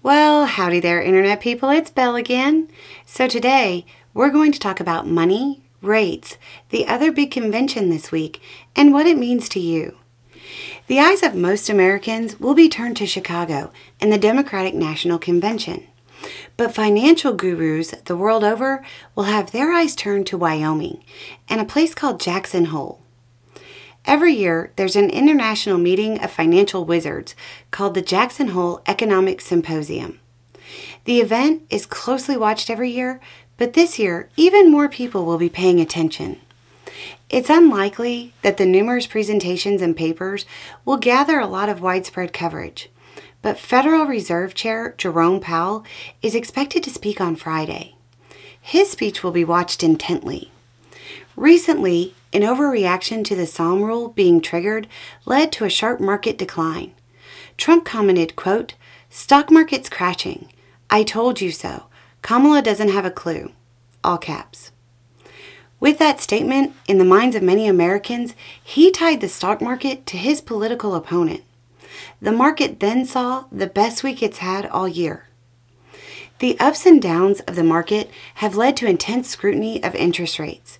Well, howdy there, Internet people. It's Belle again. So today, we're going to talk about money, rates, the other big convention this week, and what it means to you. The eyes of most Americans will be turned to Chicago and the Democratic National Convention. But financial gurus the world over will have their eyes turned to Wyoming and a place called Jackson Hole. Every year, there's an international meeting of financial wizards called the Jackson Hole Economic Symposium. The event is closely watched every year, but this year, even more people will be paying attention. It's unlikely that the numerous presentations and papers will gather a lot of widespread coverage, but Federal Reserve Chair Jerome Powell is expected to speak on Friday. His speech will be watched intently. Recently, an overreaction to the Psalm rule being triggered led to a sharp market decline. Trump commented, quote, "Stock market's crashing. I told you so. Kamala doesn't have a clue." All caps. With that statement, in the minds of many Americans, he tied the stock market to his political opponent. The market then saw the best week it's had all year. The ups and downs of the market have led to intense scrutiny of interest rates.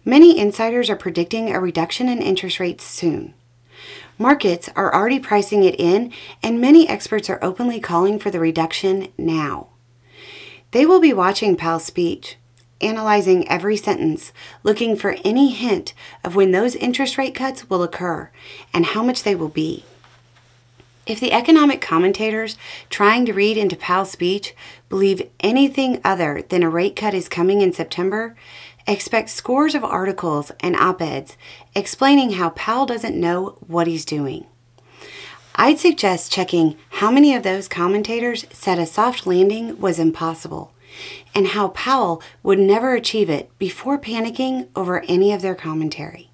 Many insiders are predicting a reduction in interest rates soon. Markets are already pricing it in, and many experts are openly calling for the reduction now. They will be watching Powell's speech, analyzing every sentence, looking for any hint of when those interest rate cuts will occur and how much they will be. If the economic commentators trying to read into Powell's speech believe anything other than a rate cut is coming in September, expect scores of articles and op-eds explaining how Powell doesn't know what he's doing. I'd suggest checking how many of those commentators said a soft landing was impossible and how Powell would never achieve it before panicking over any of their commentary.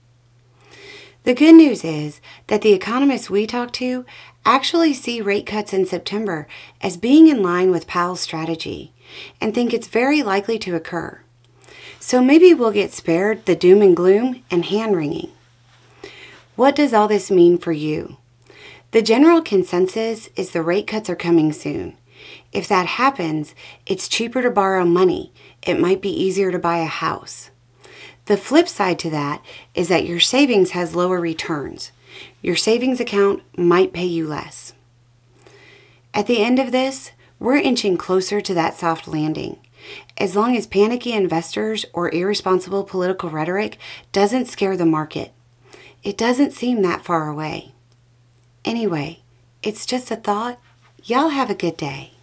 The good news is that the economists we talk to actually see rate cuts in September as being in line with Powell's strategy and think it's very likely to occur. So maybe we'll get spared the doom and gloom and hand-wringing. What does all this mean for you? The general consensus is the rate cuts are coming soon. If that happens, it's cheaper to borrow money. It might be easier to buy a house. The flip side to that is that your savings has lower returns. Your savings account might pay you less. At the end of this, we're inching closer to that soft landing. As long as panicky investors or irresponsible political rhetoric doesn't scare the market. It doesn't seem that far away. Anyway, it's just a thought. Y'all have a good day.